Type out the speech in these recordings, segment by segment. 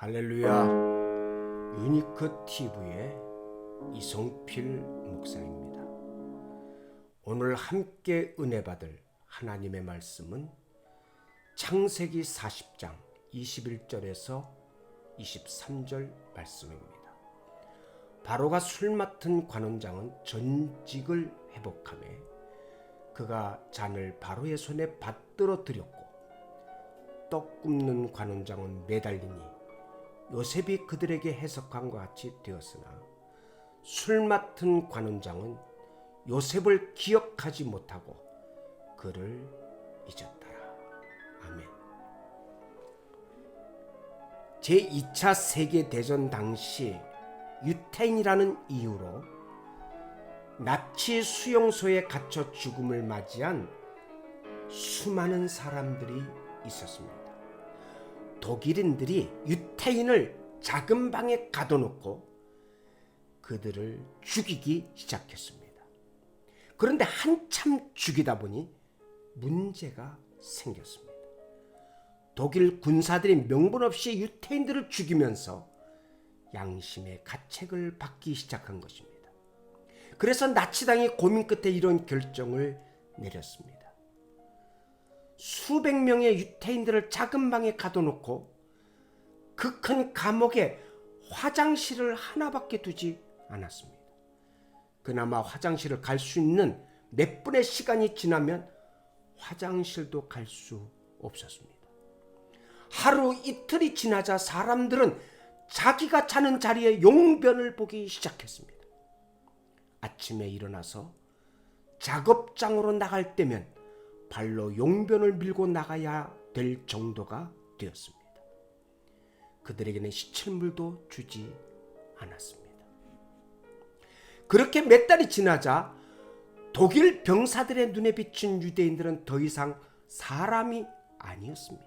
할렐루야. 유니크 TV의 이성필 목사입니다. 오늘 함께 은혜 받을 하나님의 말씀은 창세기 40장 21절에서 23절 말씀입니다. 바로가 술 맡은 관원장은 전직을 회복하며 그가 잔을 바로의 손에 받들어 드렸고 떡 굽는 관원장은 매달리니 요셉이 그들에게 해석한 것 같이 되었으나 술 맡은 관원장은 요셉을 기억하지 못하고 그를 잊었더라. 아멘. 제2차 세계대전 당시 유태인이라는 이유로 나치 수용소에 갇혀 죽음을 맞이한 수많은 사람들이 있었습니다. 독일인들이 유태인을 작은 방에 가둬놓고 그들을 죽이기 시작했습니다. 그런데 한참 죽이다 보니 문제가 생겼습니다. 독일 군사들이 명분 없이 유태인들을 죽이면서 양심의 가책을 받기 시작한 것입니다. 그래서 나치당이 고민 끝에 이런 결정을 내렸습니다. 수백 명의 유태인들을 작은 방에 가둬놓고 그 큰 감옥에 화장실을 하나밖에 두지 않았습니다. 그나마 화장실을 갈 수 있는 몇 분의 시간이 지나면 화장실도 갈 수 없었습니다. 하루 이틀이 지나자 사람들은 자기가 자는 자리에 용변을 보기 시작했습니다. 아침에 일어나서 작업장으로 나갈 때면 발로 용변을 밀고 나가야 될 정도가 되었습니다. 그들에게는 시칠물도 주지 않았습니다. 그렇게 몇 달이 지나자 독일 병사들의 눈에 비친 유대인들은 더 이상 사람이 아니었습니다.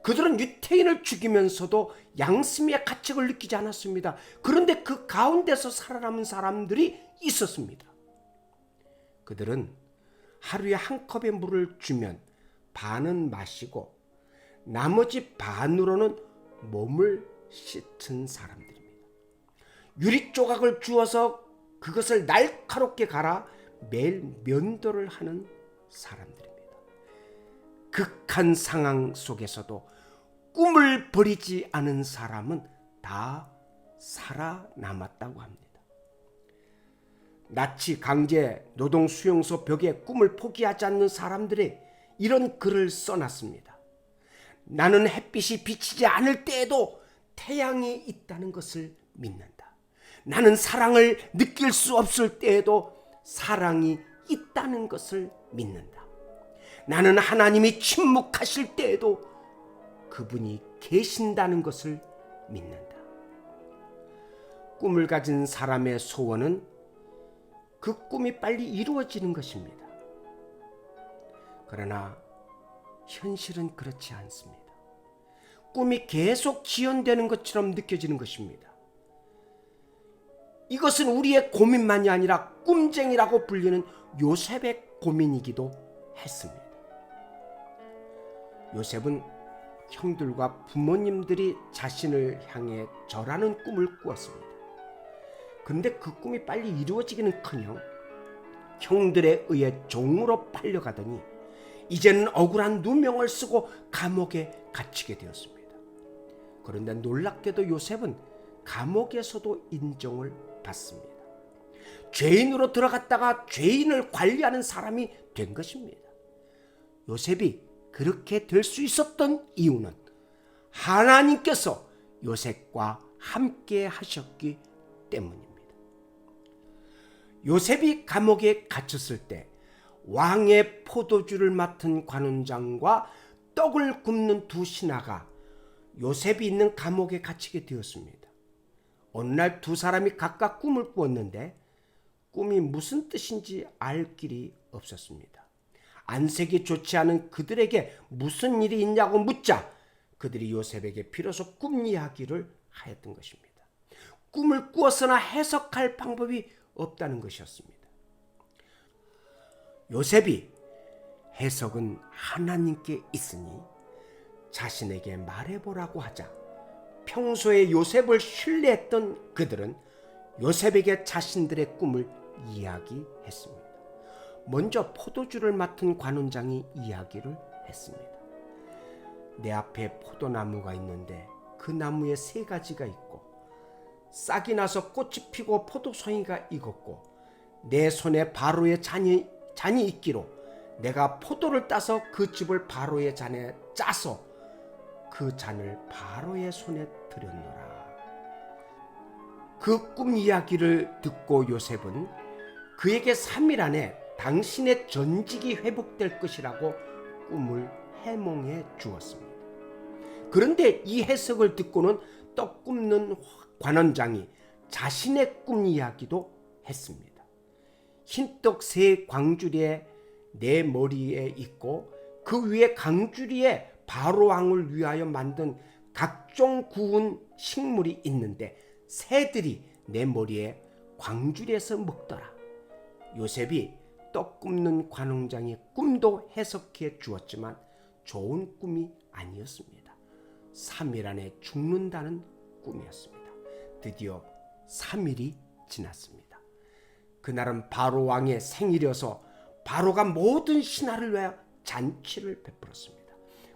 그들은 유태인을 죽이면서도 양심의 가책을 느끼지 않았습니다. 그런데 그 가운데서 살아남은 사람들이 있었습니다. 그들은 하루에 한 컵의 물을 주면 반은 마시고 나머지 반으로는 몸을 씻은 사람들입니다. 유리 조각을 주어서 그것을 날카롭게 갈아 매일 면도를 하는 사람들입니다. 극한 상황 속에서도 꿈을 버리지 않은 사람은 다 살아남았다고 합니다. 나치 강제 노동 수용소 벽에 꿈을 포기하지 않는 사람들이 이런 글을 써놨습니다. 나는 햇빛이 비치지 않을 때에도 태양이 있다는 것을 믿는다. 나는 사랑을 느낄 수 없을 때에도 사랑이 있다는 것을 믿는다. 나는 하나님이 침묵하실 때에도 그분이 계신다는 것을 믿는다. 꿈을 가진 사람의 소원은 그 꿈이 빨리 이루어지는 것입니다. 그러나 현실은 그렇지 않습니다. 꿈이 계속 지연되는 것처럼 느껴지는 것입니다. 이것은 우리의 고민만이 아니라 꿈쟁이라고 불리는 요셉의 고민이기도 했습니다. 요셉은 형들과 부모님들이 자신을 향해 절하는 꿈을 꾸었습니다. 그런데 그 꿈이 빨리 이루어지기는커녕 형들에 의해 종으로 팔려가더니 이제는 억울한 누명을 쓰고 감옥에 갇히게 되었습니다. 그런데 놀랍게도 요셉은 감옥에서도 인정을 받습니다. 죄인으로 들어갔다가 죄인을 관리하는 사람이 된 것입니다. 요셉이 그렇게 될 수 있었던 이유는 하나님께서 요셉과 함께 하셨기 때문입니다. 요셉이 감옥에 갇혔을 때 왕의 포도주를 맡은 관원장과 떡을 굽는 두 신하가 요셉이 있는 감옥에 갇히게 되었습니다. 어느 날 두 사람이 각각 꿈을 꾸었는데 꿈이 무슨 뜻인지 알 길이 없었습니다. 안색이 좋지 않은 그들에게 무슨 일이 있냐고 묻자 그들이 요셉에게 비로소 꿈 이야기를 하였던 것입니다. 꿈을 꾸었으나 해석할 방법이 없다는 것이었습니다. 요셉이 해석은 하나님께 있으니 자신에게 말해보라고 하자 평소에 요셉을 신뢰했던 그들은 요셉에게 자신들의 꿈을 이야기했습니다. 먼저 포도주를 맡은 관원장이 이야기를 했습니다. 내 앞에 포도나무가 있는데 그 나무에 3가지가 있고 싹이 나서 꽃이 피고 포도송이가 익었고 내 손에 바로의 잔이 있기로 내가 포도를 따서 그 즙을 바로의 잔에 짜서 그 잔을 바로의 손에 들였노라. 그 꿈 이야기를 듣고 요셉은 그에게 3일 안에 당신의 전직이 회복될 것이라고 꿈을 해몽해 주었습니다. 그런데 이 해석을 듣고는 떡 굽는 관원장이 자신의 꿈 이야기도 했습니다. 흰떡 3광주리에 내 머리에 있고 그 위에 강주리에 바로왕을 위하여 만든 각종 구운 식물이 있는데 새들이 내 머리에 광주리에서 먹더라. 요셉이 떡 굽는 관원장의 꿈도 해석해 주었지만 좋은 꿈이 아니었습니다. 3일 안에 죽는다는 꿈이었습니다. 드디어 3일이 지났습니다. 그날은 바로 왕의 생일이어서 바로가 모든 신하를 위하여 잔치를 베풀었습니다.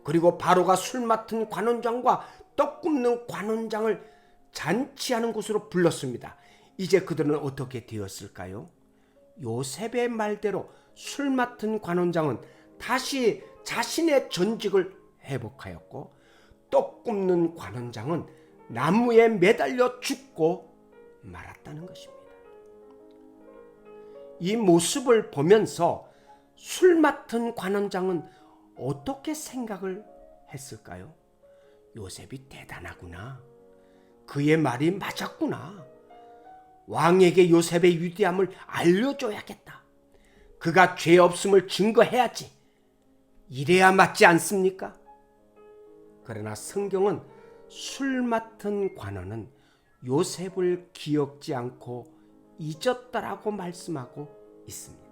그리고 바로가 술 맡은 관원장과 떡 굽는 관원장을 잔치하는 곳으로 불렀습니다. 이제 그들은 어떻게 되었을까요? 요셉의 말대로 술 맡은 관원장은 다시 자신의 전직을 회복하였고 떡 굽는 관원장은 나무에 매달려 죽고 말았다는 것입니다. 이 모습을 보면서 술 맡은 관원장은 어떻게 생각을 했을까요? 요셉이 대단하구나. 그의 말이 맞았구나. 왕에게 요셉의 위대함을 알려줘야겠다. 그가 죄 없음을 증거해야지. 이래야 맞지 않습니까? 그러나 성경은 술 맡은 관원은 요셉을 기억지 않고 잊었다라고 말씀하고 있습니다.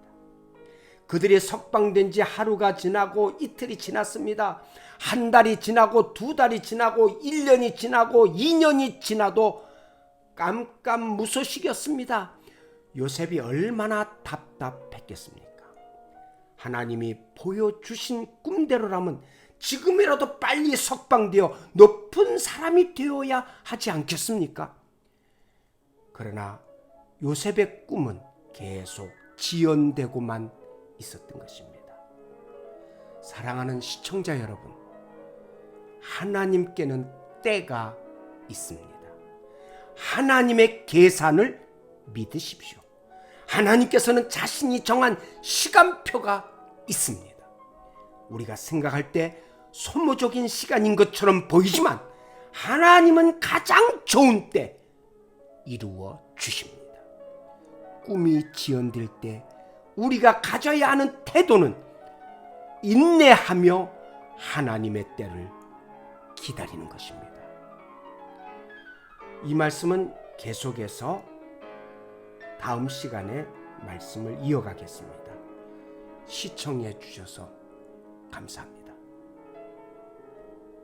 그들이 석방된 지 하루가 지나고 이틀이 지났습니다. 한 달이 지나고 2달이 지나고 1년이 지나고 2년이 지나도 깜깜무소식이었습니다. 요셉이 얼마나 답답했겠습니까? 하나님이 보여주신 꿈대로라면 지금이라도 빨리 석방되어 높은 사람이 되어야 하지 않겠습니까? 그러나 요셉의 꿈은 계속 지연되고만 있었던 것입니다. 사랑하는 시청자 여러분, 하나님께는 때가 있습니다. 하나님의 계산을 믿으십시오. 하나님께서는 자신이 정한 시간표가 있습니다. 우리가 생각할 때 소모적인 시간인 것처럼 보이지만 하나님은 가장 좋은 때 이루어 주십니다. 꿈이 지연될 때 우리가 가져야 하는 태도는 인내하며 하나님의 때를 기다리는 것입니다. 이 말씀은 계속해서 다음 시간에 말씀을 이어가겠습니다. 시청해 주셔서 감사합니다.